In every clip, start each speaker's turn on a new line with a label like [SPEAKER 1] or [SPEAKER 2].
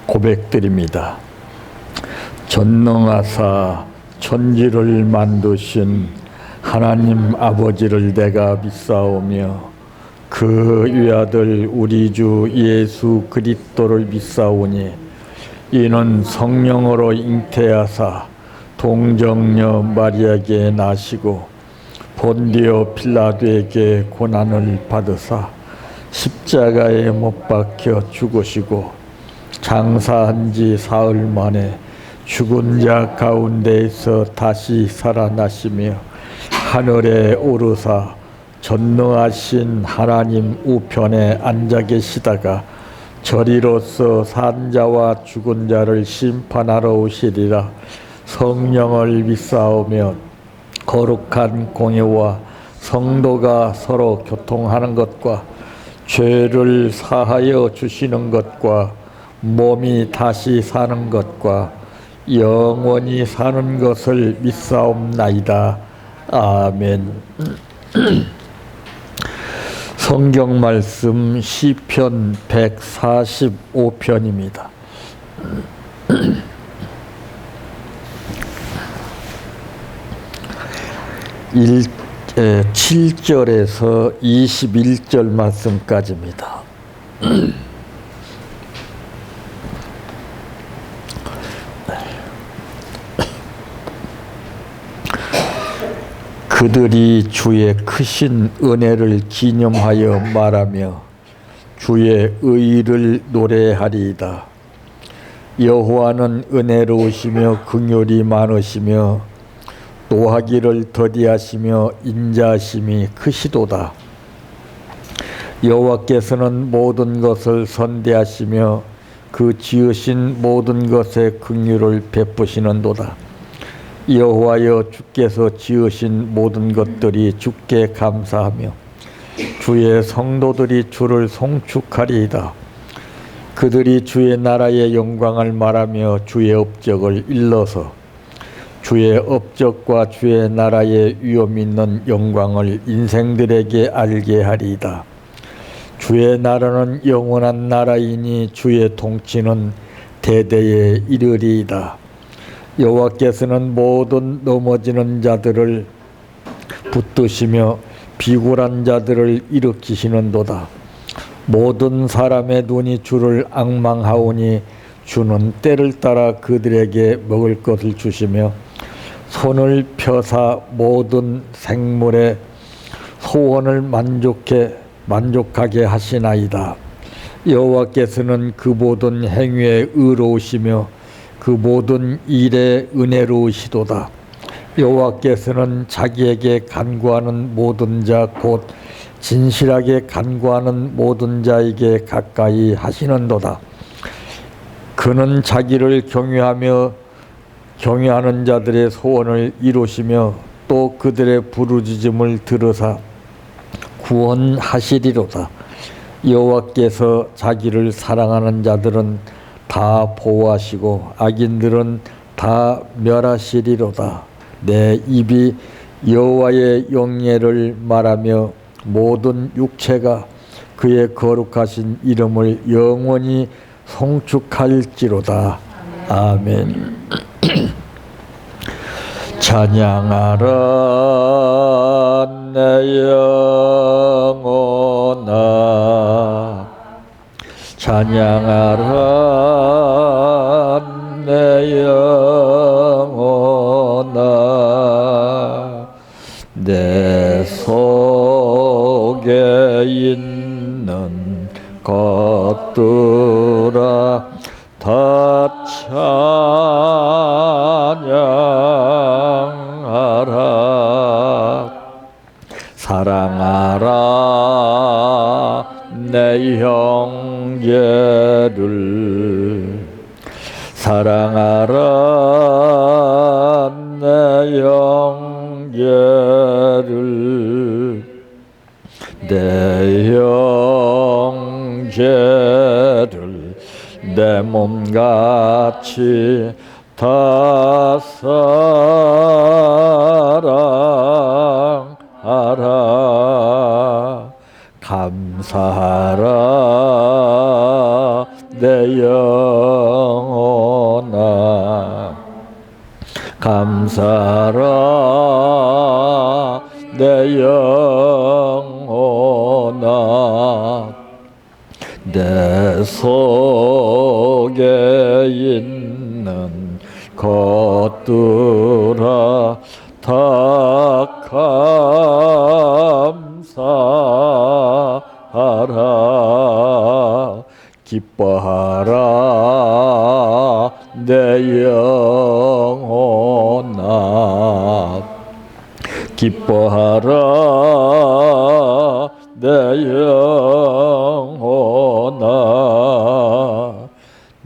[SPEAKER 1] 고백드립니다. 전능하사 천지를 만드신 하나님 아버지를 내가 믿사오며 그 위아들 우리 주 예수 그리스도를 믿사오니 이는 성령으로 잉태하사 동정녀 마리아에게 나시고 본디오 필라도에게 고난을 받으사 십자가에 못 박혀 죽으시고 장사한 지 사흘 만에 죽은 자 가운데에서 다시 살아나시며 하늘에 오르사 전능하신 하나님 우편에 앉아 계시다가 저리로서 산 자와 죽은 자를 심판하러 오시리라. 성령을 믿사오며 거룩한 공예와 성도가 서로 교통하는 것과 죄를 사하여 주시는 것과 몸이 다시 사는 것과 영원히 사는 것을 믿사옵나이다. 아멘. 성경 말씀 시편 145편입니다. 7절에서 21절 말씀까지입니다. 그들이 주의 크신 은혜를 기념하여 말하며 주의 의를 노래하리이다. 여호와는 은혜로우시며 긍휼이 많으시며 노하기를 더디하시며 인자하심이 크시도다. 여호와께서는 모든 것을 선대하시며 그 지으신 모든 것에 긍휼을 베푸시는도다. 여호와여 주께서 지으신 모든 것들이 주께 감사하며 주의 성도들이 주를 송축하리이다. 그들이 주의 나라의 영광을 말하며 주의 업적을 일러서 주의 업적과 주의 나라의 위엄 있는 영광을 인생들에게 알게 하리이다. 주의 나라는 영원한 나라이니 주의 통치는 대대에 이르리이다. 여호와께서는 모든 넘어지는 자들을 붙드시며 비굴한 자들을 일으키시는도다. 모든 사람의 눈이 주를 앙망하오니 주는 때를 따라 그들에게 먹을 것을 주시며 손을 펴사 모든 생물의 소원을 만족하게 하시나이다. 여호와께서는 그 모든 행위에 의로우시며 그 모든 일에 은혜로우시도다. 여호와께서는 자기에게 간구하는 모든 자 곧 진실하게 간구하는 모든 자에게 가까이 하시는도다. 그는 자기를 경외하는 자들의 소원을 이루시며 또 그들의 부르짖음을 들으사 구원하시리로다. 여호와께서 자기를 사랑하는 자들은 다 보호하시고 악인들은 다 멸하시리로다. 내 입이 여호와의 영예를 말하며 모든 육체가 그의 거룩하신 이름을 영원히 송축할지로다. 아멘. 찬양하라 내 영혼아, 찬양하라 내 영혼아, 내 속에 있는 것들아 다 찬양하라. 사랑하라 내 형제를, 사랑하라 내 형제를, 내 형제를 내 몸같이 다 사랑하라. 감사하라 내 영혼아 감사라 내 영혼아 내 속에 있는 것들아 다 감사하라 기뻐하라 내 영혼아 기뻐하라 내 영혼아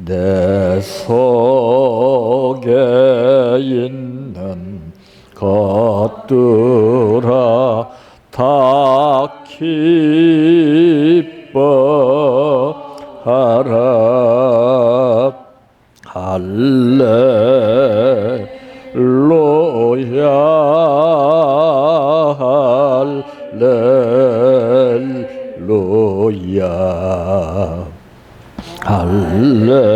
[SPEAKER 1] 내 속에 있는 것들아 다 기뻐하라 할렐루야 할렐루야 할렐루야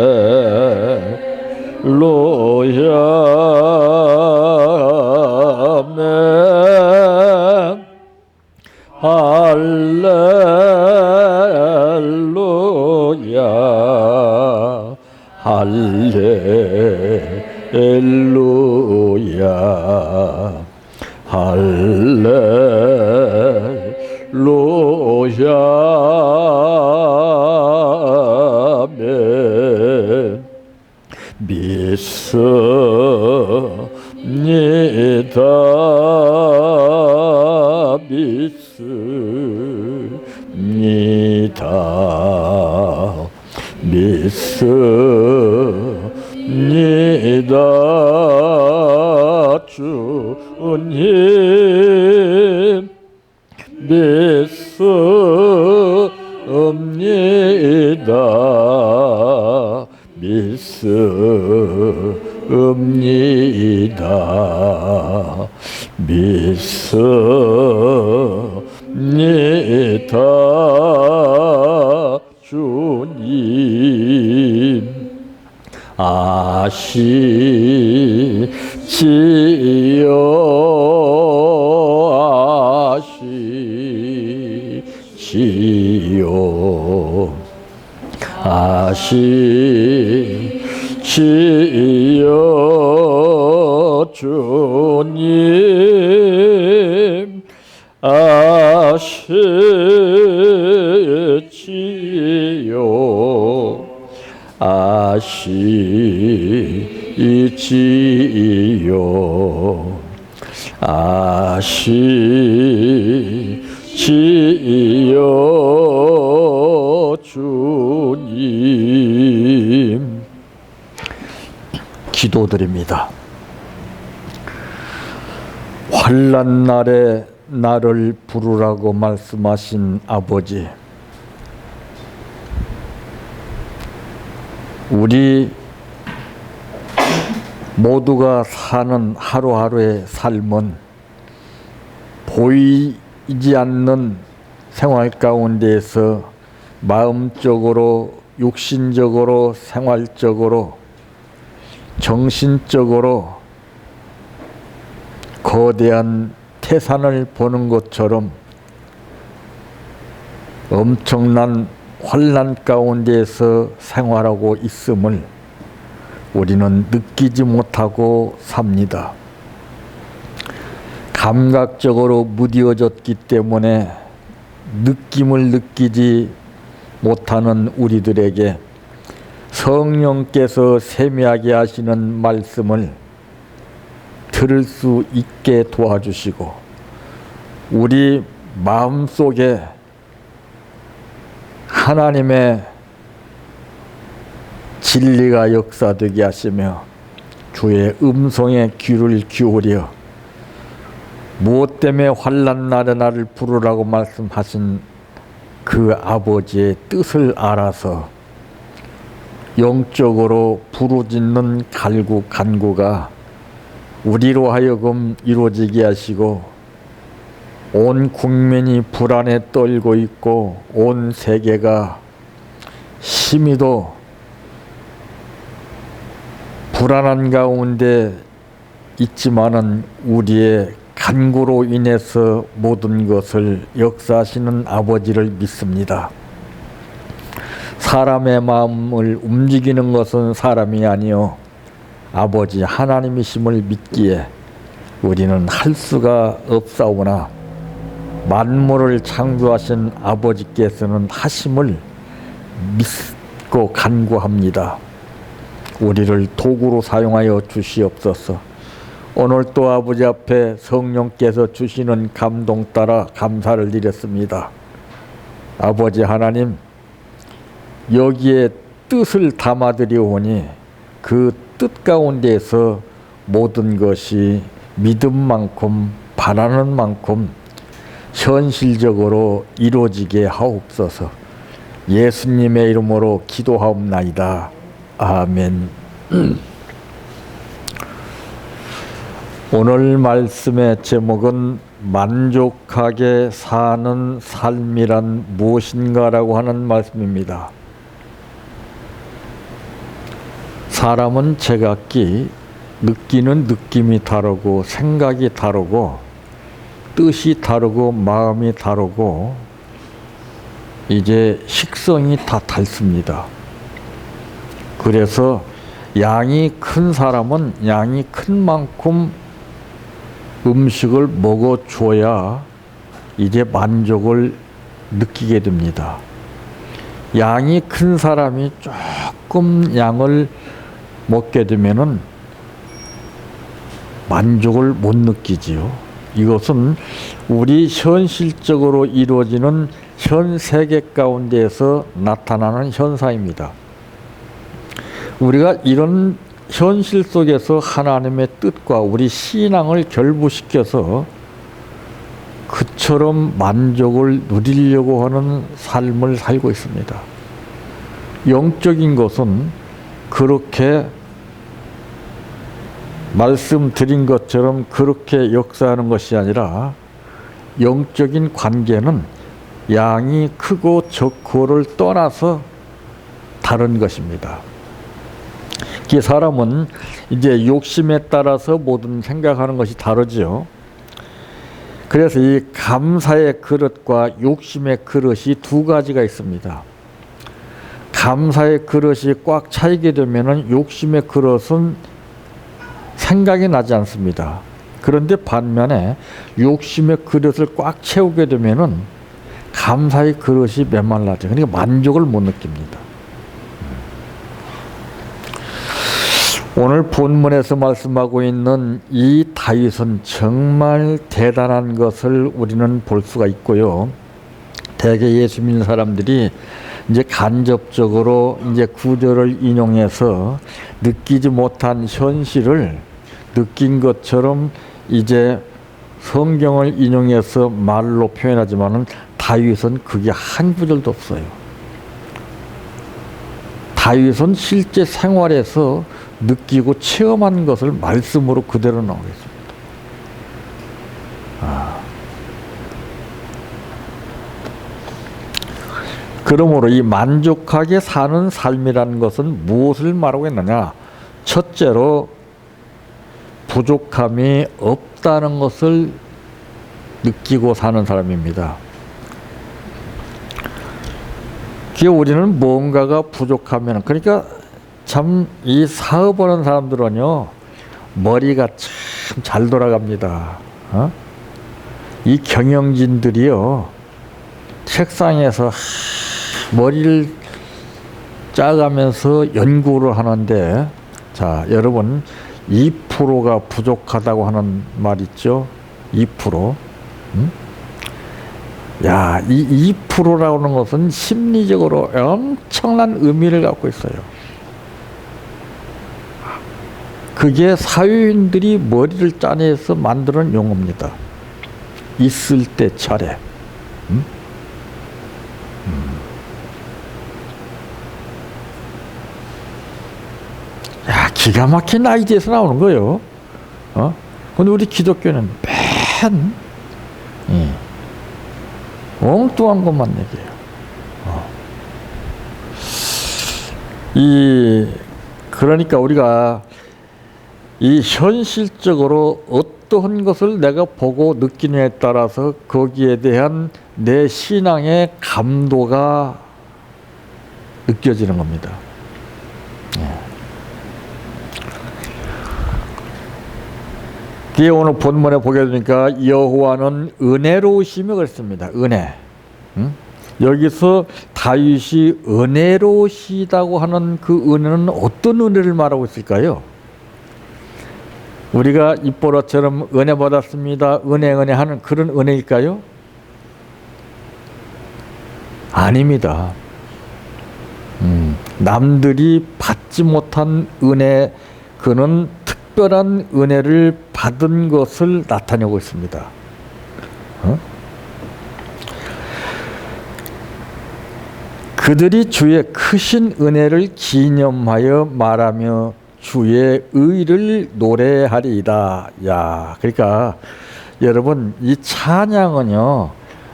[SPEAKER 1] 아멘 할렐루야 할렐루야 할렐루야 아멘 믿습니다 믿습니다 믿습니다 주님 믿습니다 믿습니다 믿습니다 주님 아시지요 아시지요 주님 아시지요 아시지요 아시지요 주님 기도드립니다. 환난 날에 나를 부르라고 말씀하신 아버지, 우리 모두가 사는 하루하루의 삶은 보이지 않는 생활 가운데에서 마음적으로, 육신적으로, 생활적으로, 정신적으로 거대한 태산을 보는 것처럼 엄청난 환난 가운데에서 생활하고 있음을 우리는 느끼지 못하고 삽니다. 감각적으로 무뎌졌기 때문에 느낌을 느끼지 못하는 우리들에게 성령께서 세미하게 하시는 말씀을 들을 수 있게 도와주시고 우리 마음속에 하나님의 진리가 역사되게 하시며 주의 음성에 귀를 기울여 무엇 때문에 환난 날에 나를 부르라고 말씀하신 그 아버지의 뜻을 알아서 영적으로 부르짖는 간구가 우리로 하여금 이루어지게 하시고 온 국민이 불안에 떨고 있고 온 세계가 심히도 불안한 가운데 있지만은 우리의 간구로 인해서 모든 것을 역사하시는 아버지를 믿습니다. 사람의 마음을 움직이는 것은 사람이 아니요 아버지 하나님이심을 믿기에 우리는 할 수가 없사오나 만물을 창조하신 아버지께서는 하심을 믿고 간구합니다. 우리를 도구로 사용하여 주시옵소서. 오늘 또 아버지 앞에 성령께서 주시는 감동 따라 감사를 드렸습니다. 아버지 하나님, 여기에 뜻을 담아드리오니 그 뜻 가운데에서 모든 것이 믿음만큼 바라는 만큼 현실적으로 이루어지게 하옵소서. 예수님의 이름으로 기도하옵나이다. 아멘. 오늘 말씀의 제목은 만족하게 사는 삶이란 무엇인가라고 하는 말씀입니다. 사람은 제각기 느끼는 느낌이 다르고 생각이 다르고 뜻이 다르고 마음이 다르고 이제 식성이 다 다릅니다. 그래서 양이 큰 사람은 양이 큰 만큼 음식을 먹어줘야 이제 만족을 느끼게 됩니다. 양이 큰 사람이 조금 양을 먹게 되면은 만족을 못 느끼지요. 이것은 우리 현실적으로 이루어지는 현 세계 가운데에서 나타나는 현상입니다. 우리가 이런 현실 속에서 하나님의 뜻과 우리 신앙을 결부시켜서 그처럼 만족을 누리려고 하는 삶을 살고 있습니다. 영적인 것은 그렇게 말씀드린 것처럼 그렇게 역사하는 것이 아니라 영적인 관계는 양이 크고 적고를 떠나서 다른 것입니다. 이 사람은 이제 욕심에 따라서 모든 생각하는 것이 다르죠. 그래서 이 감사의 그릇과 욕심의 그릇이 두 가지가 있습니다. 감사의 그릇이 꽉 차이게 되면은 욕심의 그릇은 생각이 나지 않습니다. 그런데 반면에 욕심의 그릇을 꽉 채우게 되면은 감사의 그릇이 메말라져. 그러니까 만족을 못 느낍니다. 오늘 본문에서 말씀하고 있는 이 다윗은 정말 대단한 것을 우리는 볼 수가 있고요. 대개 예수 믿는 사람들이 이제 간접적으로 이제 구절을 인용해서 느끼지 못한 현실을 느낀 것처럼 이제 성경을 인용해서 말로 표현하지만은 다윗은 그게 한 구절도 없어요. 다윗은 실제 생활에서 느끼고 체험한 것을 말씀으로 그대로 나오겠습니다. 그러므로 이 만족하게 사는 삶이라는 것은 무엇을 말하고 있느냐? 첫째로 부족함이 없다는 것을 느끼고 사는 사람입니다. 우리는 뭔가가 부족하면, 그러니까 참 이 사업하는 사람들은요 머리가 참 잘 돌아갑니다. 이 경영진들이요 책상에서 머리를 짜가면서 연구를 하는데, 자 여러분 2%가 부족하다고 하는 말 있죠. 2%. 야, 이 2%라고 하는 것은 심리적으로 엄청난 의미를 갖고 있어요. 그게 사회인들이 머리를 짜내서 만드는 용어입니다. 있을 때 차례. 야, 기가 막힌 아이디어에서 나오는 거예요. 근데 우리 기독교는 맨 엉뚱한 것만 얘기해요. 그러니까 우리가 이 현실적으로 어떠한 것을 내가 보고 느끼느냐에 따라서 거기에 대한 내 신앙의 감도가 느껴지는 겁니다. 뒤에 오늘 본문에 보게 되니까 여호와는 은혜로우시며 그랬습니다. 은혜. 여기서 다윗이 은혜로우시다고 하는 그 은혜는 어떤 은혜를 말하고 있을까요? 우리가 입보라처럼 은혜 받았습니다. 은혜 하는 그런 은혜일까요? 아닙니다. 남들이 받지 못한 은혜, 그는 특별한 은혜를 받은 것을 나타내고 있습니다. 그들이 주의 크신 은혜를 기념하여 말하며 주의 의를 노래하리이다. 야, 그러니까 여러분, 이 찬양은요,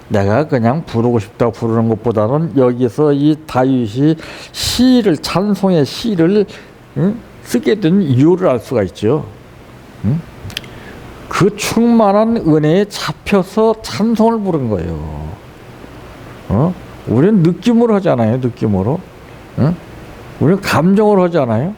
[SPEAKER 1] 내가 그냥 부르고 싶다고 부르는 것보다는 여기서 이 다윗이 시를, 찬송의 시를 쓰게 된 이유를 알 수가 있죠. 그 충만한 은혜에 잡혀서 찬송을 부른 거예요. 우리는 느낌으로 하잖아요. 느낌으로. 우리는 감정으로 하잖아요.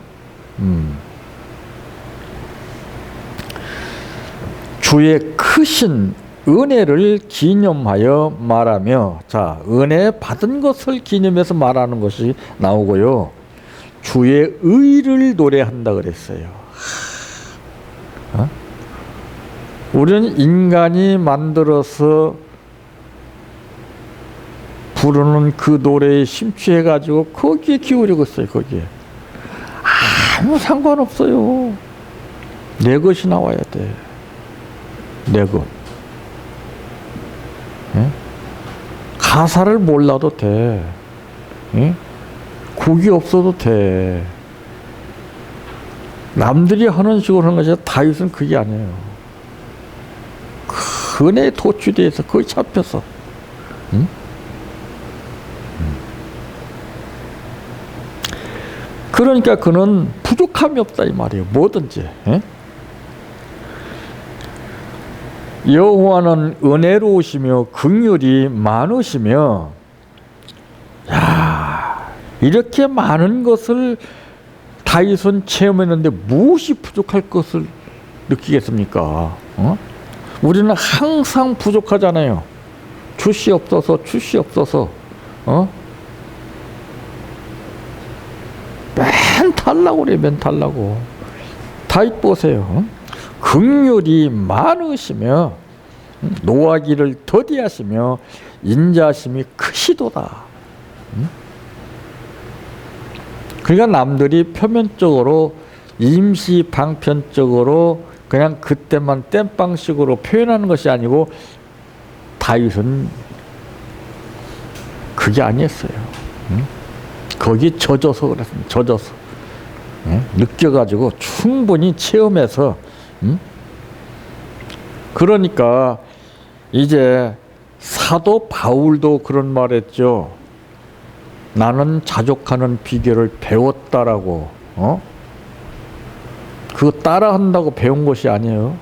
[SPEAKER 1] 주의 크신 은혜를 기념하여 말하며, 자, 은혜 받은 것을 기념해서 말하는 것이 나오고요. 주의 의를 노래한다 그랬어요. 우리는 인간이 만들어서 부르는 그 노래에 심취해가지고 거기에 기울이고 있어요. 거기에 아무 상관없어요. 내 것이 나와야 돼. 내 것. 가사를 몰라도 돼. 곡이 없어도 돼. 남들이 하는 식으로 하는 것이 다윗은 그게 아니에요. 그 은혜에 도취돼서 거기 잡혀서. 그러니까 그는 부족함이 없다 이 말이에요. 뭐든지. 여호와는 은혜로우시며 긍휼이 많으시며, 야, 이렇게 많은 것을 다윗은 체험했는데 무엇이 부족할 것을 느끼겠습니까? 우리는 항상 부족하잖아요. 슛이 없어서 맨 달라고 그래. 맨 달라고. 다윗 보세요. 긍휼이 많으시며 노하기를 더디하시며 인자하심이 크시도다. 그러니까 남들이 표면적으로 임시 방편적으로 그냥 그때만 땜빵식으로 표현하는 것이 아니고 다윗은 그게 아니었어요. 거기 젖어서 그랬습니다. 젖어서. 느껴가지고 충분히 체험해서. 그러니까 이제 사도 바울도 그런 말 했죠. 나는 자족하는 비결을 배웠다라고. 그거 따라한다고 배운 것이 아니에요.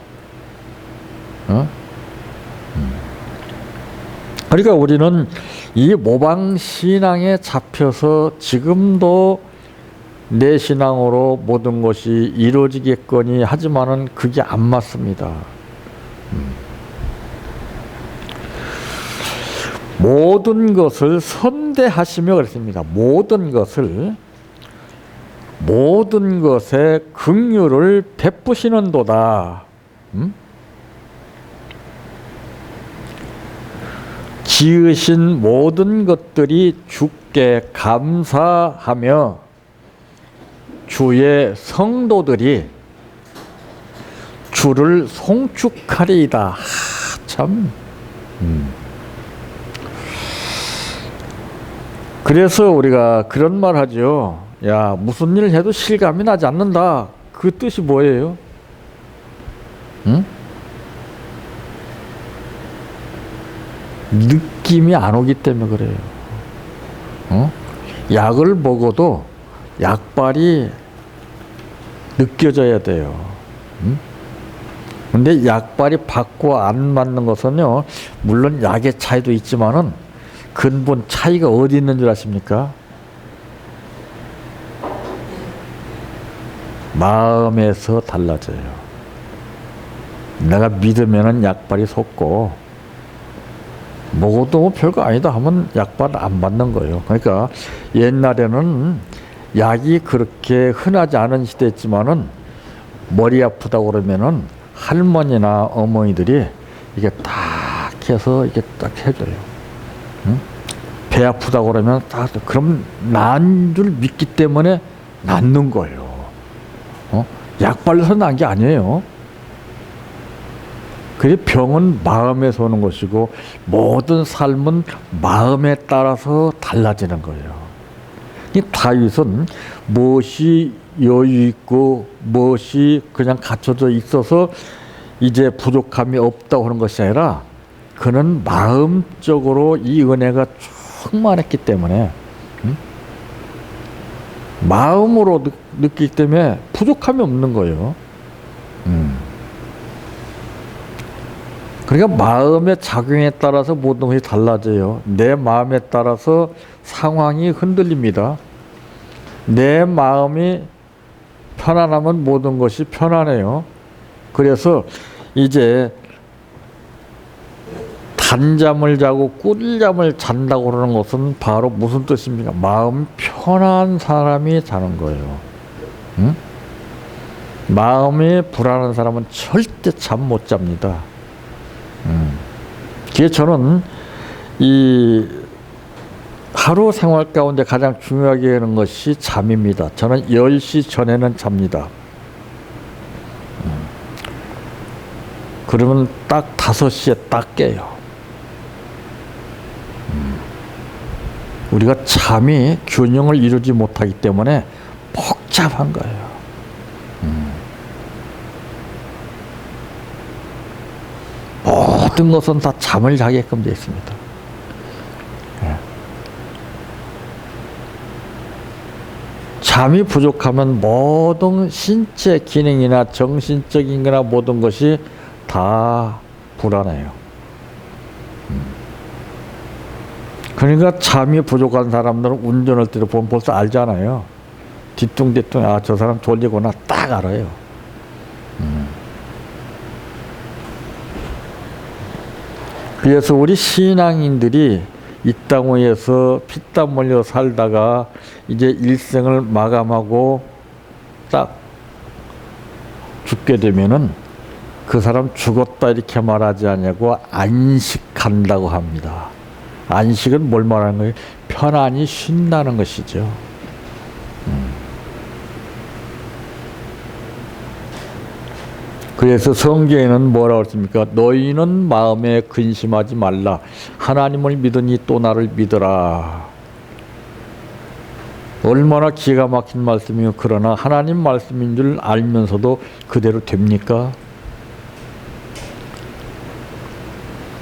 [SPEAKER 1] 그러니까 우리는 이 모방신앙에 잡혀서 지금도 내 신앙으로 모든 것이 이루어지겠거니 하지만은 그게 안 맞습니다. 모든 것을 선대하시며 그랬습니다. 모든 것에 긍휼을 베푸시는도다. 지으신 모든 것들이 주께 감사하며 주의 성도들이 주를 송축하리이다. 참. 그래서 우리가 그런 말 하죠. 야, 무슨 일을 해도 실감이 나지 않는다. 그 뜻이 뭐예요? 느낌이 안 오기 때문에 그래요. 약을 먹어도 약발이 느껴져야 돼요. 근데 약발이 받고 안 맞는 것은요, 물론 약의 차이도 있지만은 근본 차이가 어디 있는 줄 아십니까? 마음에서 달라져요. 내가 믿으면은 약발이 속고, 먹어도 별거 아니다 하면 약발 안 받는 거예요. 그러니까 옛날에는 약이 그렇게 흔하지 않은 시대였지만은 머리 아프다고 그러면은 할머니나 어머니들이 이게 딱 해서 이게 딱 해줘요. 응? 배 아프다고 그러면 딱, 그럼 난 줄 믿기 때문에 낫는 거예요. 약발로서 난 게 아니에요. 그래, 병은 마음에서 오는 것이고 모든 삶은 마음에 따라서 달라지는 거예요. 이 다윗은 무엇이 여유 있고 무엇이 그냥 갖춰져 있어서 이제 부족함이 없다고 하는 것이 아니라 그는 마음적으로 이 은혜가 충만했기 때문에 마음으로 느끼기 때문에 부족함이 없는 거예요. 그러니까 마음의 작용에 따라서 모든 것이 달라져요. 내 마음에 따라서 상황이 흔들립니다. 내 마음이 편안하면 모든 것이 편안해요. 그래서 이제 단잠을 자고 꿀잠을 잔다고 그러는 것은 바로 무슨 뜻입니까? 마음 편한 사람이 자는 거예요. 응? 마음이 불안한 사람은 절대 잠 못 잡니다. 그래서 저는 이 하루 생활 가운데 가장 중요하게 하는 것이 잠입니다. 저는 10시 전에는 잡니다. 그러면 딱 5시에 딱 깨요. 우리가 잠이 균형을 이루지 못하기 때문에 복잡한 거예요. 모든 것은 다 잠을 자게끔 되어 있습니다. 잠이 부족하면 모든 신체 기능이나 정신적인 거나 모든 것이 다 불안해요. 그러니까 잠이 부족한 사람들은 운전할 때도 보면 벌써 알잖아요. 뒤뚱뒤뚱, 아, 저 사람 졸리구나 딱 알아요. 그래서 우리 신앙인들이 이 땅 위에서 피땀 흘려 살다가 이제 일생을 마감하고 딱 죽게 되면은 그 사람 죽었다 이렇게 말하지 않냐고 안식한다고 합니다. 안식은 뭘 말하는 거예요? 편안히 쉰다는 것이죠. 그래서 성경에는 뭐라고 했습니까? 너희는 마음에 근심하지 말라. 하나님을 믿으니 또 나를 믿으라. 얼마나 기가 막힌 말씀이요. 그러나 하나님 말씀인 줄 알면서도 그대로 됩니까?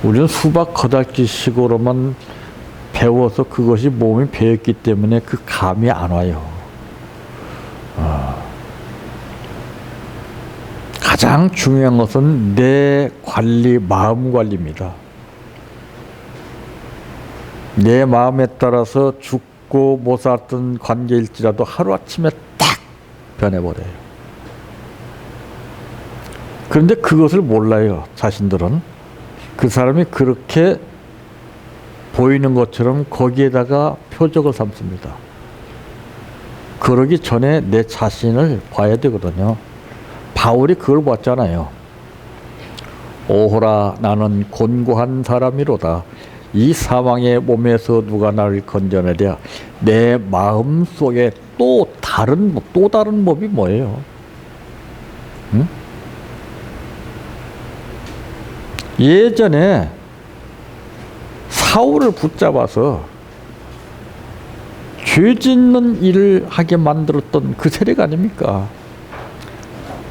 [SPEAKER 1] 우리는 수박 거닥지식으로만 배워서 그것이 몸에 배었기 때문에 그 감이 안 와요. 가장 중요한 것은 내 관리, 마음 관리입니다. 내 마음에 따라서 죽고 못 살았던 관계일지라도 하루아침에 딱 변해버려요. 그런데 그것을 몰라요, 자신들은. 그 사람이 그렇게 보이는 것처럼 거기에다가 표적을 삼습니다. 그러기 전에 내 자신을 봐야 되거든요. 바울이 그걸 봤잖아요. 오호라 나는 곤고한 사람이로다. 이 사망의 몸에서 누가 나를 건져내랴. 내 마음 속에 또 다른 법이 뭐예요? 응? 예전에 사울을 붙잡아서 죄 짓는 일을 하게 만들었던 그 세력 아닙니까?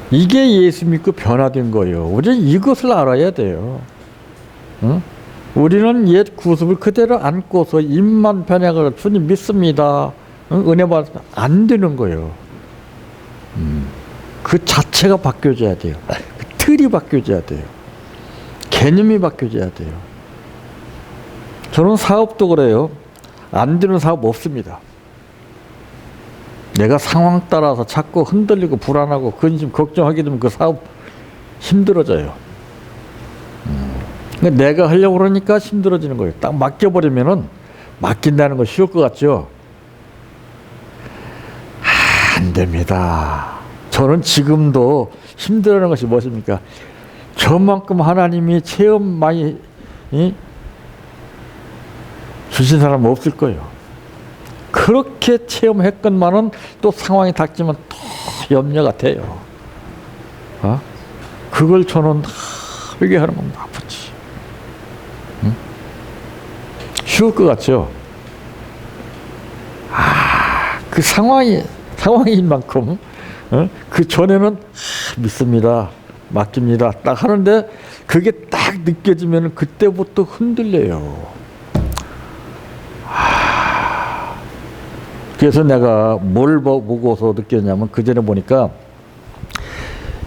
[SPEAKER 1] 이게 예수 믿고 변화된 거예요. 우리는 이것을 알아야 돼요. 응? 우리는 옛 구습을 그대로 안고서 입만 변해가지고 주님 믿습니다. 응? 은혜 받습니다. 안 되는 거예요. 그 자체가 바뀌어져야 돼요. 그 틀이 바뀌어져야 돼요. 개념이 바뀌어져야 돼요. 저는 사업도 그래요. 안 되는 사업 없습니다. 내가 상황 따라서 자꾸 흔들리고 불안하고 근심 걱정하게 되면 그 사업 힘들어져요. 내가 하려고 그러니까 힘들어지는 거예요. 딱 맡겨버리면은 맡긴다는 거 쉬울 것 같죠? 안 됩니다. 저는 지금도 힘들어하는 것이 무엇입니까? 저만큼 하나님이 체험 많이 주신 사람은 없을 거예요. 그렇게 체험했건만은 또 상황이 닥치면 더 염려가 돼요. 그걸 저는 이게 하는 건 아프지. 쉬울 것 같죠? 그 상황인 만큼 그 전에는 믿습니다. 맡깁니다. 딱 하는데 그게 딱 느껴지면 그때부터 흔들려요. 그래서 내가 뭘 보고서 느꼈냐면 그 전에 보니까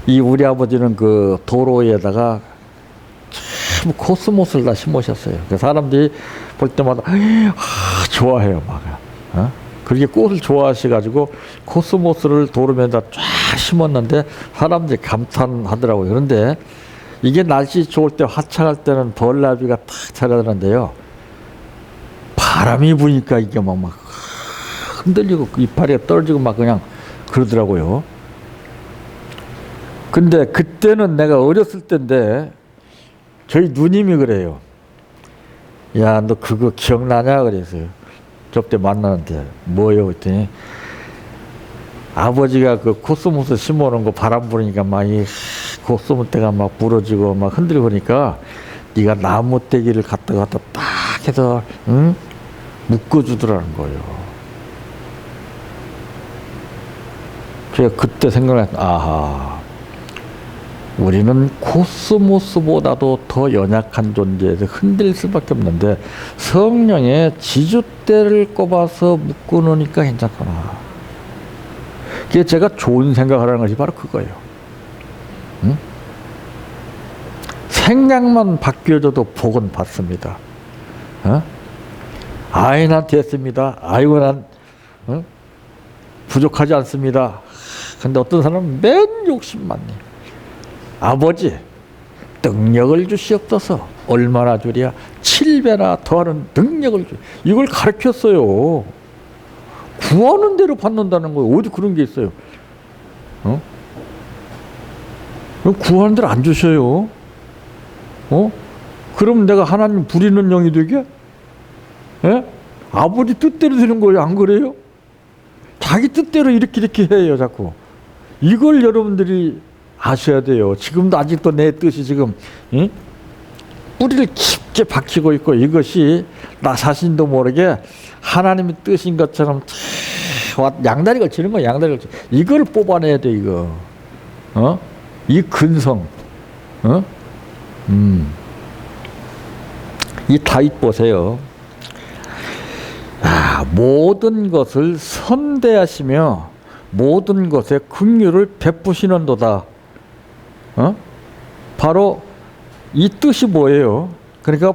[SPEAKER 1] 우리 아버지는 그 도로에다가 참 코스모스를 다 심으셨어요. 그 사람들이 볼 때마다 좋아해요, 막. 그렇게 꽃을 좋아하셔가지고 코스모스를 도로에다 쫙 심었는데 사람들이 감탄하더라고요. 그런데 이게 날씨 좋을 때 화창할 때는 벌나비가 탁 자라는데요. 바람이 부니까 이게 막 흔들리고 이파리가 떨어지고 막 그냥 그러더라고요. 근데 그때는 내가 어렸을 때인데 저희 누님이 그래요. 야, 너 그거 기억나냐? 그랬어요. 저때 만나는데 뭐요? 그랬더니 아버지가 그 코스모스 심어놓은 거 바람 부니까 막 이 코스모스가 막 부러지고 막 흔들고 그러니까 네가 나무떼기를 갖다 딱 해서 묶어주더라는 거예요. 제가 그때 생각했 우리는 코스모스보다도 더 연약한 존재에서 흔들릴 수밖에 없는데 성령의 지주대를 꼽아서 묶어놓으니까 괜찮구나. 그게 제가 좋은 생각하라는 것이 바로 그거예요. 생각만 바뀌어져도 복은 받습니다. 아이 난 됐습니다. 아이고 난 부족하지 않습니다. 근데 어떤 사람은 맨 욕심 많네. 아버지 능력을 주시옵소서. 얼마나 주랴? 7배나 더하는 능력을 주. 이걸 가르쳤어요. 구하는 대로 받는다는 거예요. 어디 그런 게 있어요? 구하는 대로 안 주셔요. 그럼 내가 하나님 부리는 영이 되게? 예? 아버지 뜻대로 되는 거예요. 안 그래요? 자기 뜻대로 이렇게 해요. 자꾸. 이걸 여러분들이 아셔야 돼요. 지금도 아직도 내 뜻이 지금 뿌리를 깊게 박히고 있고 이것이 나 자신도 모르게 하나님의 뜻인 것처럼 양다리 걸치는 거야. 양다리 걸치. 이걸 뽑아내야 돼. 이거. 이 근성. 이 다윗 보세요. 모든 것을 선대하시며 모든 것에 긍휼을 베푸시는도다. 바로 이 뜻이 뭐예요? 그러니까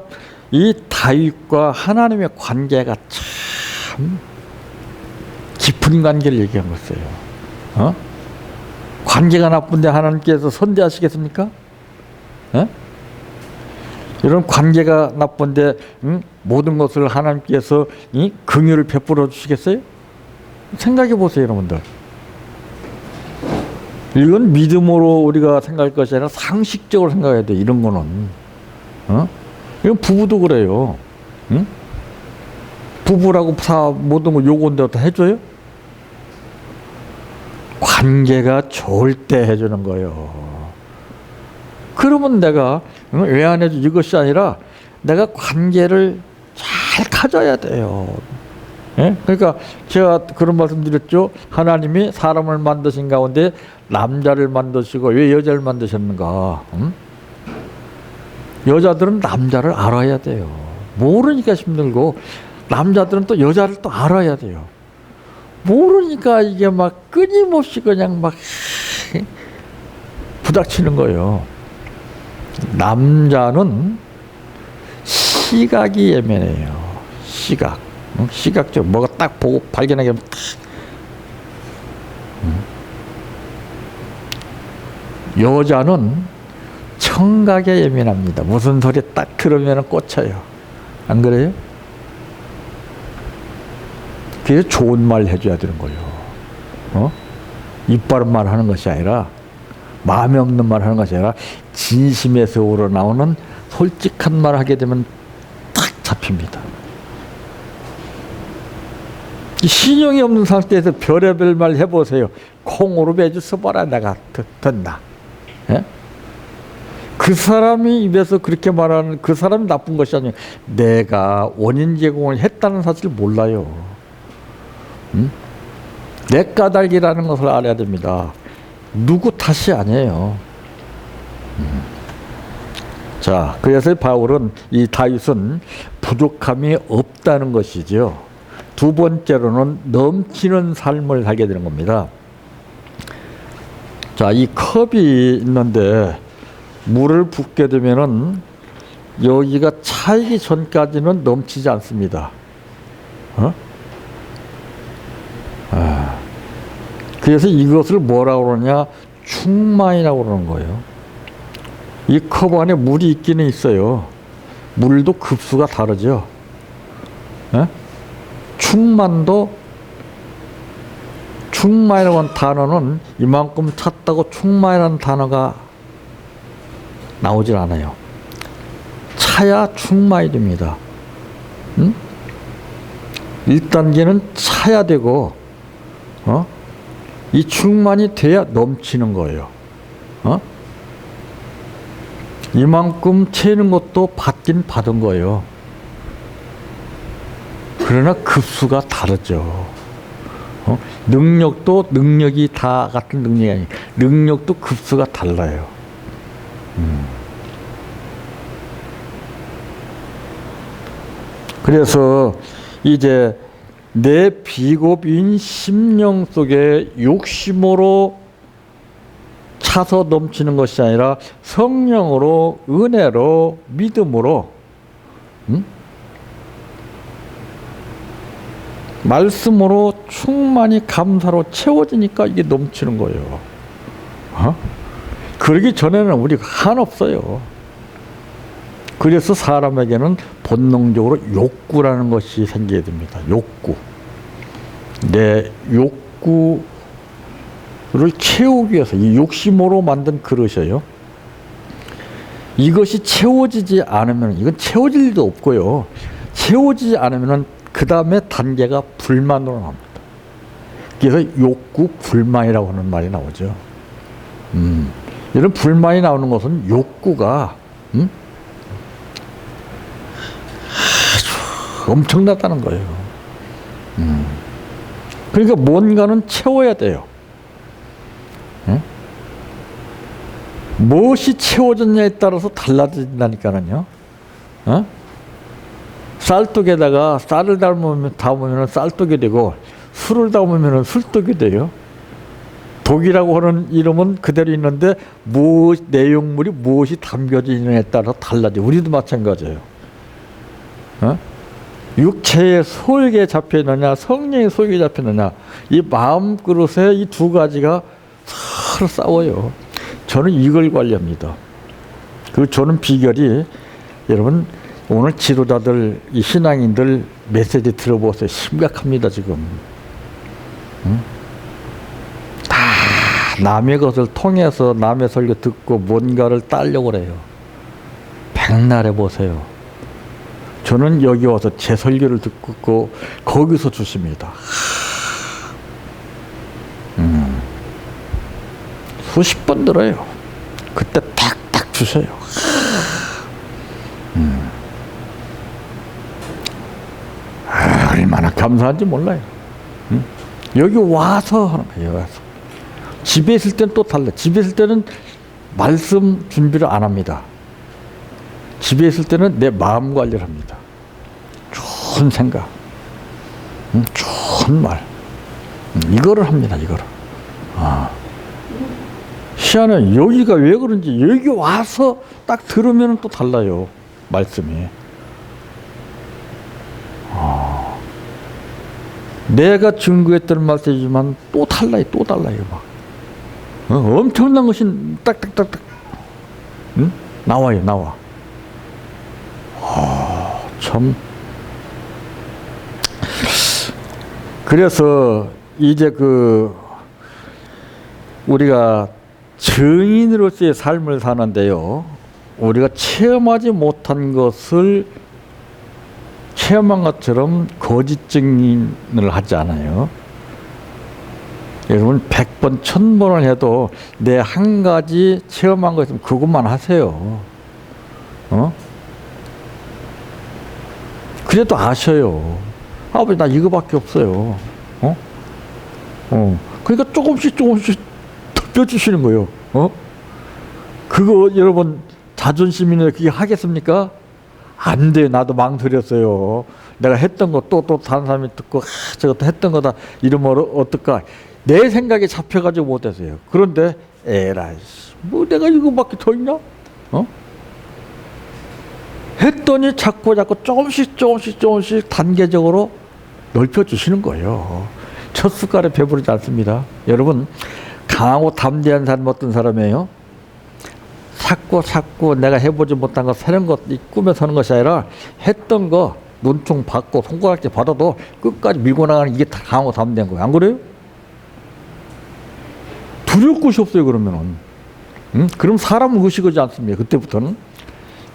[SPEAKER 1] 이 다윗과 하나님의 관계가 참 깊은 관계를 얘기한 거예요. 관계가 나쁜데 하나님께서 선대하시겠습니까? 이런 관계가 나쁜데 모든 것을 하나님께서 긍휼을 베풀어 주시겠어요? 생각해 보세요, 여러분들. 이건 믿음으로 우리가 생각할 것이 아니라 상식적으로 생각해야 돼. 이런 거는. 이건 부부도 그래요. 부부라고 모든 걸 요구한다고 다 해줘요? 관계가 좋을 때 해주는 거예요. 그러면 내가 왜 안 해줘? 이것이 아니라 내가 관계를 잘 가져야 돼요. 예? 그러니까 제가 그런 말씀 드렸죠. 하나님이 사람을 만드신 가운데 남자를 만드시고 왜 여자를 만드셨는가? 여자들은 남자를 알아야 돼요. 모르니까 힘들고 남자들은 또 여자를 또 알아야 돼요. 모르니까 이게 막 끊임없이 그냥 막 부닥치는 거예요. 남자는 시각이 예민해요. 시각. 시각적 뭐가 딱 보고 발견하게 하면 딱. 여자는 청각에 예민합니다. 무슨 소리 딱 들으면 꽂혀요. 안 그래요? 그래서 좋은 말 해줘야 되는 거예요. 이빨은 말 하는 것이 아니라, 마음에 없는 말 하는 것이 아니라, 진심에서 우러나오는 솔직한 말 하게 되면 딱 잡힙니다. 신용이 없는 상태에서 별의별 말 해보세요. 콩으로 매주 써봐라. 내가 듣나. 예? 그 사람이 입에서 그렇게 말하는 그 사람이 나쁜 것이 아니에요. 내가 원인 제공을 했다는 사실을 몰라요. 내 까닭이라는 것을 알아야 됩니다. 누구 탓이 아니에요. 자, 그래서 바울은 이 다윗은 부족함이 없다는 것이죠. 두 번째로는 넘치는 삶을 살게 되는 겁니다. 자, 이 컵이 있는데 물을 붓게 되면은 여기가 차이기 전까지는 넘치지 않습니다. 그래서 이것을 뭐라고 그러냐? 충만이라고 그러는 거예요. 이 컵 안에 물이 있기는 있어요. 물도 급수가 다르죠. 충만도, 충만이라고 하는 단어는 이만큼 찼다고 충만이라는 단어가 나오질 않아요. 차야 충만이 됩니다. 1단계는 차야 되고, 이 충만이 돼야 넘치는 거예요. 이만큼 채는 것도 받긴 받은 거예요. 그러나 급수가 다르죠. 능력도 능력이 다 같은 능력이 아니에요. 능력도 급수가 달라요. 그래서 이제 내 비겁인 심령 속에 욕심으로 차서 넘치는 것이 아니라 성령으로, 은혜로, 믿음으로, 말씀으로 충만히 감사로 채워지니까 이게 넘치는 거예요. 그러기 전에는 우리가 한없어요. 그래서 사람에게는 본능적으로 욕구라는 것이 생겨야 됩니다. 욕구. 내 욕구를 채우기 위해서 이 욕심으로 만든 그릇이에요. 이것이 채워지지 않으면, 이건 채워질 일도 없고요. 채워지지 않으면 그 다음에 단계가 불만으로 나옵니다. 그래서 욕구 불만이라고 하는 말이 나오죠. 이런 불만이 나오는 것은 욕구가 아주 엄청나다는 거예요. 그러니까 뭔가는 채워야 돼요. 무엇이 채워졌냐에 따라서 달라진다니까요. 쌀떡에다가 쌀을 담으면 쌀떡이 되고, 술을 담으면 술떡이 돼요. 독이라고 하는 이름은 그대로 있는데 내용물이 무엇이 담겨져 있느냐에 따라서 달라져. 우리도 마찬가지예요. 육체의 소욕에 잡혀 있느냐, 성령의 소욕에 잡혀 있느냐, 이 마음 그릇에 이 두 가지가 서로 싸워요. 저는 이걸 관리합니다. 그 저는 비결이, 여러분 오늘 지도자들, 이 신앙인들 메시지 들어보세요. 심각합니다 지금. 다 남의 것을 통해서 남의 설교 듣고 뭔가를 따려고 그래요. 백날 해보세요. 저는 여기 와서 제 설교를 듣고 거기서 주십니다. 수십 번 들어요. 그때 딱딱 주세요. 얼마나 감사한지 몰라요. 여기 와서 하는 거예요. 와서. 집에 있을 때는 또 달라요. 집에 있을 때는 말씀 준비를 안 합니다. 집에 있을 때는 내 마음 관리를 합니다. 좋은 생각, 좋은 말, 이거를 합니다. 이거를. 희한해. 여기가 왜 그런지 여기 와서 딱 들으면 또 달라요. 말씀이. 내가 증거했던 말씀이지만 또 달라요. 또 달라요. 막. 엄청난 것이 딱딱딱딱 응? 나와요. 나와. 참. 그래서 이제 우리가 증인으로서의 삶을 사는데요. 우리가 체험하지 못한 것을 체험한 것처럼 거짓 증인을 하지 않아요. 여러분 100번, 1000번을 해도 내 한 가지 체험한 거 있으면 그것만 하세요. 그래도 아셔요. 아버지 나 이거밖에 없어요. 그러니까 조금씩 덮여주시는 거예요. 그거 여러분 자존심이나 그게 하겠습니까? 안 돼. 나도 망설였어요. 내가 했던 거 또 다른 사람이 듣고 저것도 했던 거다 이러면 어떨까? 내 생각에 잡혀가지고 못했어요. 그런데 에라이 뭐 내가 이거밖에 더 있냐? 했더니 자꾸 조금씩 단계적으로 넓혀주시는 거예요. 첫 숟갈에 배부르지 않습니다. 여러분 강하고 담대한 사람 어떤 사람이에요? 자꾸 내가 해보지 못한 거 새로운 것 꾸며서는 것이 아니라 했던 거 눈총 받고 손가락질 받아도 끝까지 밀고 나가는 이게 다 강하고 담대한 거예요. 안 그래요? 두려울 것이 없어요. 그러면은 그럼 사람을 의식하지 않습니다. 그때부터는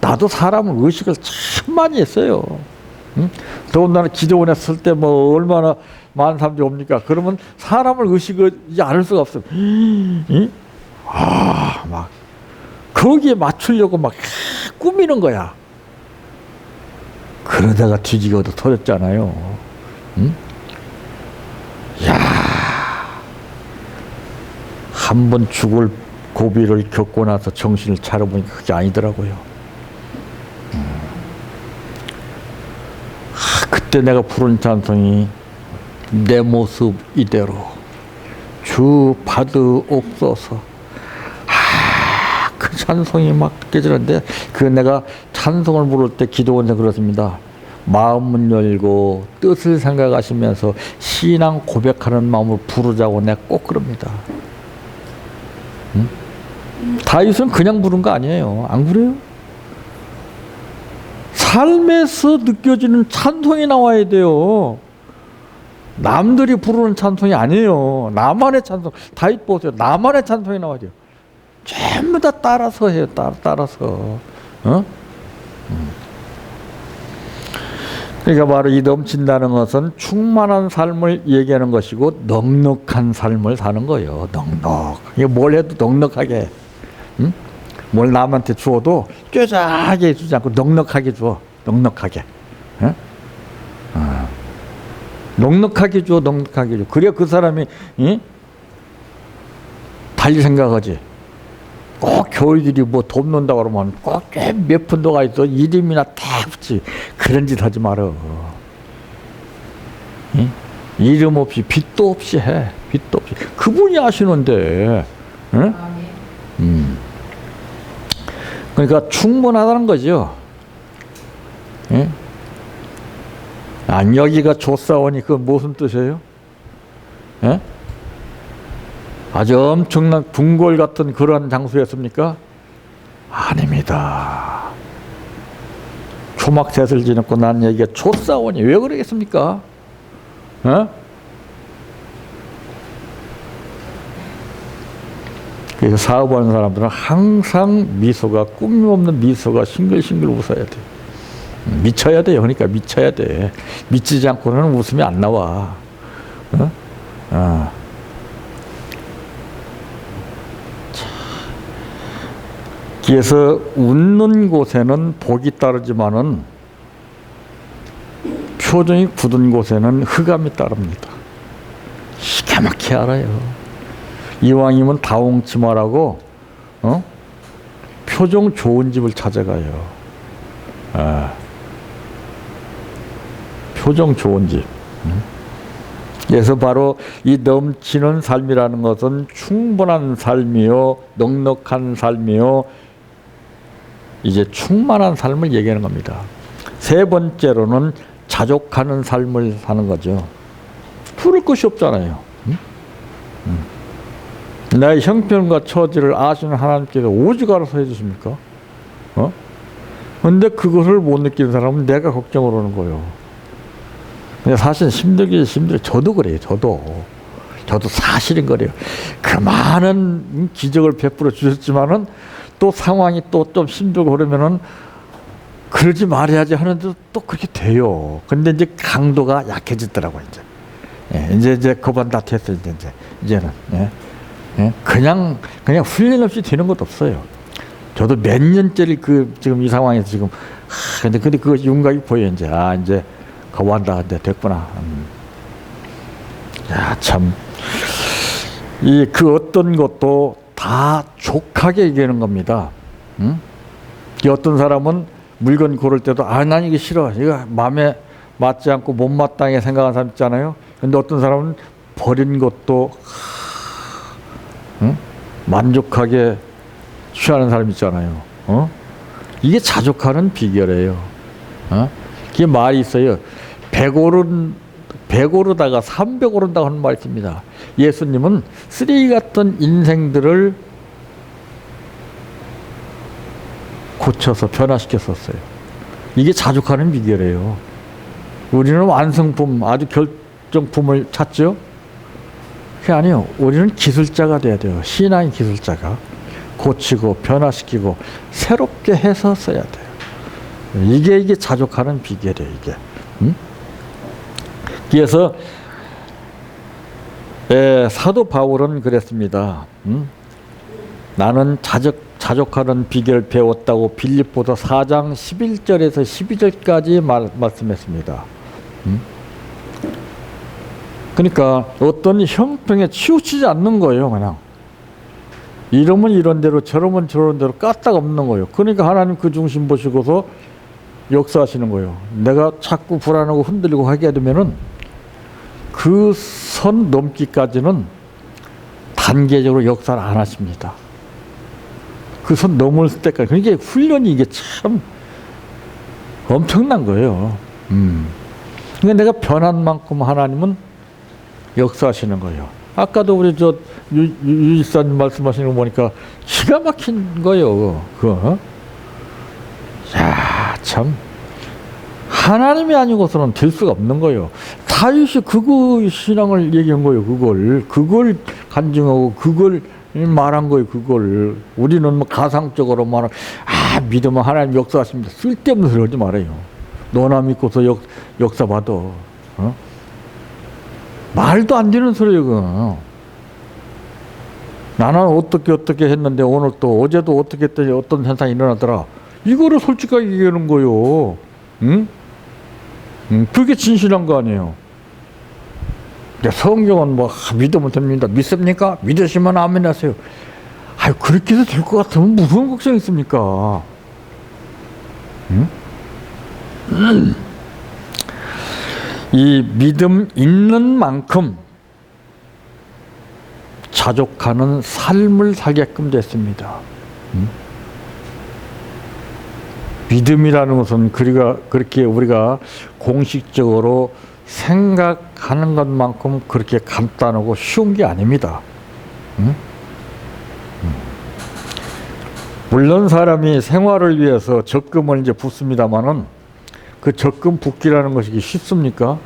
[SPEAKER 1] 나도 사람을 의식을 참 많이 했어요. 더군다나 기도원에 쓸 때 뭐 얼마나 많은 사람들이 옵니까? 그러면 사람을 의식하지 않을 수가 없어요. 막 거기에 맞추려고 막 꾸미는 거야. 그러다가 뒤지고도 터졌잖아요. 한 번 죽을 고비를 겪고 나서 정신을 차려보니까 그게 아니더라고요. 그때 내가 부른 찬송이 내 모습 이대로 주 받으옵소서. 그 찬송이 막 깨지는데 그 내가 찬송을 부를 때 기도원에 그렇습니다. 마음은 열고 뜻을 생각하시면서 신앙 고백하는 마음을 부르자고 내가 꼭 그럽니다. 다윗은 그냥 부른 거 아니에요. 안 그래요? 삶에서 느껴지는 찬송이 나와야 돼요. 남들이 부르는 찬송이 아니에요. 나만의 찬송. 다윗 보세요. 나만의 찬송이 나와야 돼요. 전부 다 따라서 해요. 따라서. 그러니까 바로 이 넘친다는 것은 충만한 삶을 얘기하는 것이고 넉넉한 삶을 사는 거예요. 넉넉. 이게 뭘 해도 넉넉하게. 뭘 남한테 주어도 꾀자하게 주지 않고 넉넉하게 줘. 넉넉하게. 넉넉하게 줘. 넉넉하게 줘. 그래야 그 사람이 달리 생각하지. 꼭 교회들이 뭐 돕는다고 그러면 꼭 몇 푼도가 있어. 이름이나 다 붙지. 그런 짓 하지 말어. 이름 없이 빚도 없이 해. 빚도 없이. 그분이 아시는데. 그러니까 충분하다는 거죠. 여기가 조사원이 그 무슨 뜻이에요? 아주 엄청난 궁궐 같은 그러한 장소였습니까? 아닙니다. 초막셋을 지놓고 난 여기가 조사원이 왜 그러겠습니까? 그래서 사업하는 사람들은 항상 미소가 꿈없는 미소가 싱글싱글 웃어야 돼. 미쳐야 돼요. 그러니까 미쳐야 돼. 미치지 않고는 웃음이 안 나와. 그래서 웃는 곳에는 복이 따르지만은 표정이 굳은 곳에는 흑암이 따릅니다. 기가 막히게 알아요. 이왕이면 다홍치마라고 표정 좋은 집을 찾아가요. 표정 좋은 집. 그래서 바로 이 넘치는 삶이라는 것은 충분한 삶이요, 넉넉한 삶이요, 이제 충만한 삶을 얘기하는 겁니다. 세 번째로는 자족하는 삶을 사는 거죠. 두를 것이 없잖아요. 나의 형편과 처지를 아시는 하나님께서 오직 알아서 해주십니까? 근데 그것을 못 느끼는 사람은 내가 걱정을 하는 거예요. 근데 사실 힘들게 저도 그래요. 저도 사실인 거래요. 그 많은 기적을 베풀어 주셨지만은 또 상황이 또 좀 힘들고 그러면은 그러지 말아야지 하는데도 또 그렇게 돼요. 근데 이제 강도가 약해지더라고요. 이제 그만 다 됐어요. 이제는 그냥 훈련 없이 되는 것도 없어요. 저도 몇 년째를 지금 이 상황에서 지금 근데 그 윤곽이 보여. 이제 거만다. 이제 됐구나. 야, 참. 그 어떤 것도 다 족하게 얘기하는 겁니다. 이 어떤 사람은 물건 고를 때도 난 이게 싫어. 이거 마음에 맞지 않고 못마땅하게 생각하는 사람 있잖아요. 근데 어떤 사람은 버린 것도 만족하게 취하는 사람 있잖아요. 이게 자족하는 비결이에요. 그게 말이 있어요. 100오르다가 300오른다고 하는 말이 있습니다. 예수님은 쓰레기 같은 인생들을 고쳐서 변화시켰었어요. 이게 자족하는 비결이에요. 우리는 완성품, 아주 결정품을 찾죠? 그게 아니에요. 우리는 기술자가 돼야 돼요. 신앙의 기술자가. 고치고 변화시키고 새롭게 해서 써야 돼요. 이게 자족하는 비결이에요. 이게. 그래서 사도 바울은 그랬습니다. 나는 자족하는 비결을 배웠다고 빌립보서 4장 11절에서 12절까지 말씀했습니다. 그러니까 어떤 형평에 치우치지 않는 거예요. 그냥 이러면 이런 대로 저러면 저런 대로 까딱 없는 거예요. 그러니까 하나님 그 중심 보시고서 역사하시는 거예요. 내가 자꾸 불안하고 흔들리고 하게 되면은 그 선 넘기까지는 단계적으로 역사를 안 하십니다. 그 선 넘을 때까지. 그러니까 훈련이 이게 참 엄청난 거예요. 그러니까 내가 변한 만큼 하나님은 역사하시는 거예요. 아까도 우리 유지사님 말씀하시는 거 보니까 기가 막힌 거예요. 야, 참. 하나님이 아니고서는 될 수가 없는 거예요. 다윗이 그거 신앙을 얘기한 거예요. 그걸 간증하고 그걸 말한 거예요. 그걸 우리는 뭐 가상적으로 말하면 믿으면 하나님 역사하십니다. 쓸데없는 소리 하지 말아요. 너나 믿고서 역사 받아. 말도 안 되는 소리예요. 그거. 나는 어떻게 했는데 오늘 또 어제도 어떻게 했더니 어떤 현상이 일어나더라. 이거를 솔직하게 얘기하는 거예요. 응? 그게 진실한 거 아니에요. 성경은 뭐 믿으면 됩니다. 믿습니까? 믿으시면 아멘 하세요. 그렇게 해서 될 것 같으면 무슨 걱정이 있습니까? 응? 이 믿음 있는 만큼 자족하는 삶을 살게끔 됐습니다. 믿음이라는 것은 그렇게 우리가 공식적으로 생각하는 것만큼 그렇게 간단하고 쉬운 게 아닙니다. 물론 사람이 생활을 위해서 적금을 이제 붓습니다만은 그 적금 붓기라는 것이 쉽습니까?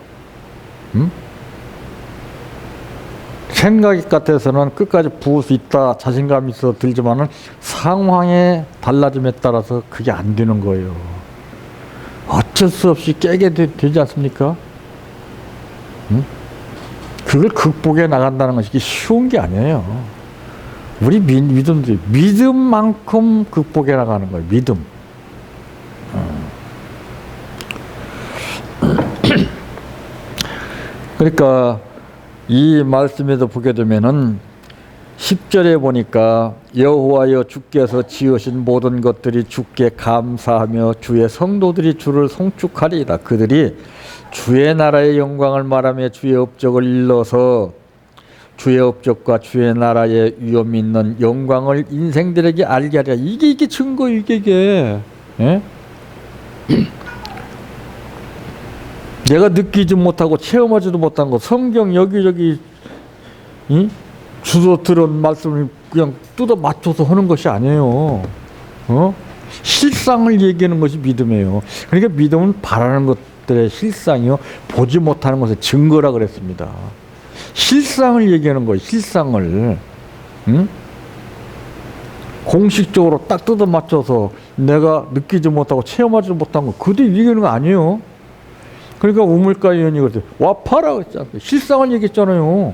[SPEAKER 1] 생각 같아서는 끝까지 부을 수 있다 자신감이 있어 들지만은 상황의 달라짐에 따라서 그게 안 되는 거예요. 어쩔 수 없이 깨게 되지 않습니까? 그걸 극복해 나간다는 것이 쉬운 게 아니에요. 우리 믿음만큼 극복해 나가는 거예요. 믿음. 그러니까 이 말씀에서 보게 되면은 10절에 보니까 여호와여 주께서 지으신 모든 것들이 주께 감사하며 주의 성도들이 주를 송축하리이다. 그들이 주의 나라의 영광을 말하며 주의 업적을 일러서 주의 업적과 주의 나라의 위엄이 있는 영광을 인생들에게 알게 하리라. 이게 증거예요. 이게. 예? 내가 느끼지 못하고 체험하지도 못한 거 성경 여기저기 주워 들은 말씀을 그냥 뜯어 맞춰서 하는 것이 아니에요. 실상을 얘기하는 것이 믿음이에요. 그러니까 믿음은 바라는 것들의 실상이요, 보지 못하는 것의 증거라 그랬습니다. 실상을 얘기하는 거예요. 실상을. 공식적으로 딱 뜯어 맞춰서 내가 느끼지 못하고 체험하지 못한 거 그들 얘기하는 거 아니에요. 그러니까 우물가 의원이 그랬어요. 와 파라 그랬잖아요. 실상을 얘기했잖아요.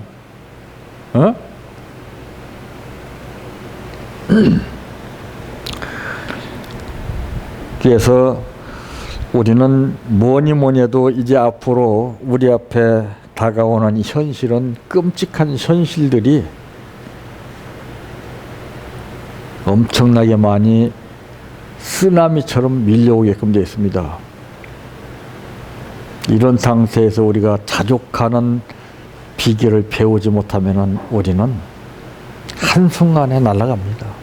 [SPEAKER 1] 그래서 우리는 뭐니 해도 이제 앞으로 우리 앞에 다가오는 이 현실은 끔찍한 현실들이 엄청나게 많이 쓰나미처럼 밀려오게끔 되어 있습니다. 이런 상태에서 우리가 자족하는 비결을 배우지 못하면 우리는 한순간에 날아갑니다.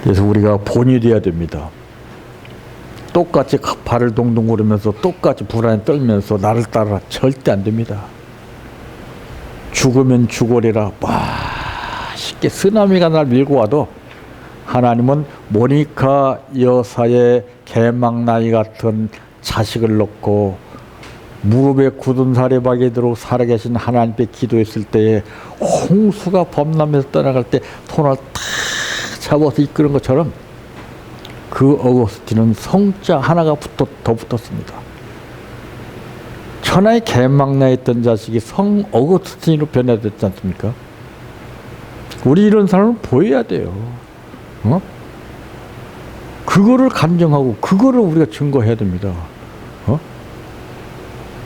[SPEAKER 1] 그래서 우리가 본이 되어야 됩니다. 똑같이 발을 동동 구르면서 똑같이 불안에 떨면서 나를 따라 절대 안 됩니다. 죽으면 죽으리라. 쉽게 쓰나미가 날 밀고 와도 하나님은 모니카 여사의 개막나이 같은 자식을 놓고 무릎에 굳은 살에 박이도록 살아계신 하나님께 기도했을 때에 홍수가 범람해서 떠나갈 때 손을 탁 잡아서 이끄는 것처럼 그 어거스틴은 성자 하나가 더 붙었습니다. 천하의 개막나에 있던 자식이 성 어거스틴으로 변화됐지 않습니까? 우리 이런 사람을 보여야 돼요. 그거를 간증하고 그거를 우리가 증거해야 됩니다.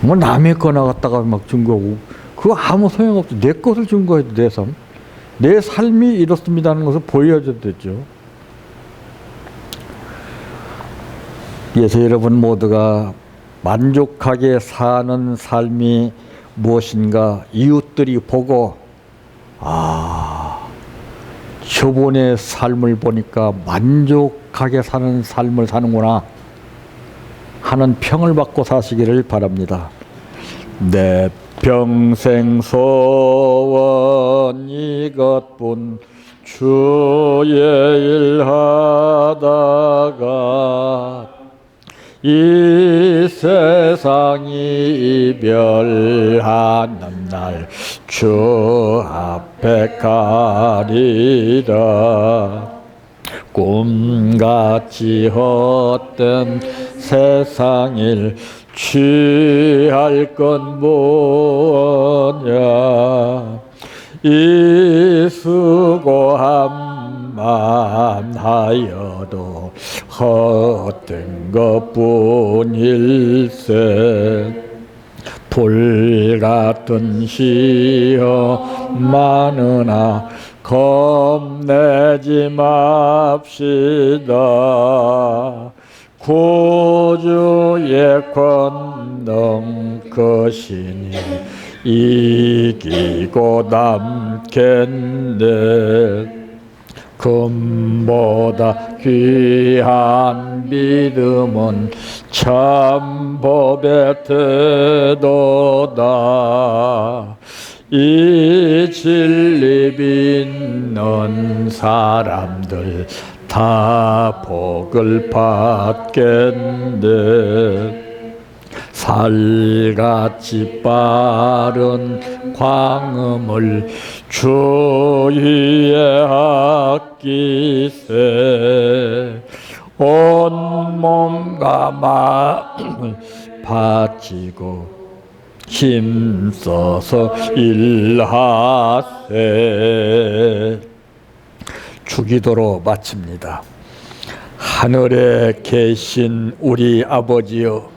[SPEAKER 1] 뭐 남의 거 나갔다가 막 증거하고 그거 아무 소용없죠. 내 것을 증거해야 돼. 내 삶. 내 삶이 이렇습니다 하는 것을 보여줘야 되죠. 그래서 여러분 모두가 만족하게 사는 삶이 무엇인가 이웃들이 보고 저번의 삶을 보니까 만족하게 사는 삶을 사는구나 하는 평을 받고 사시기를 바랍니다. 내 평생 소원 이것뿐 주의 일 하다가 이 세상이 이별하는 날 주 앞에 가리라. 꿈같이 헛된 세상일 취할 건 뭐냐. 이 수고함만 하여도 헛된 것뿐일세. 돌같은 시험 많으나 겁내지 맙시다. 구주의 권능 크시니 이기고 남겠네. 금보다 귀한 믿음은 참 법의 태도다. 이 진리 믿는 사람들 다 복을 받겠네. 살같이 빠른 광음을 주위에 아끼세. 온몸과 마음을 바치고 힘써서 일하세. 주기도로 마칩니다. 하늘에 계신 우리 아버지여,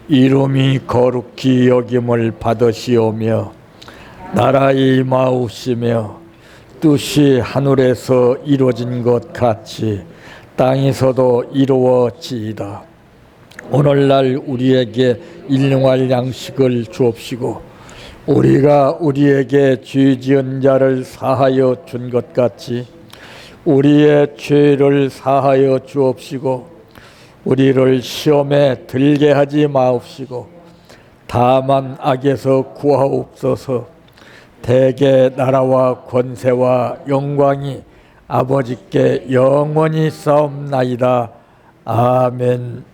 [SPEAKER 1] 이름이 거룩히 여김을 받으시오며 나라의 임하옵시며 뜻이 하늘에서 이루어진 것 같이 땅에서도 이루어지이다. 오늘날 우리에게 일용할 양식을 주옵시고 우리가 우리에게 죄 지은 자를 사하여 준 것 같이 우리의 죄를 사하여 주옵시고 우리를 시험에 들게 하지 마옵시고 다만 악에서 구하옵소서. 대개 나라와 권세와 영광이 아버지께 영원히 싸움나이다. 아멘.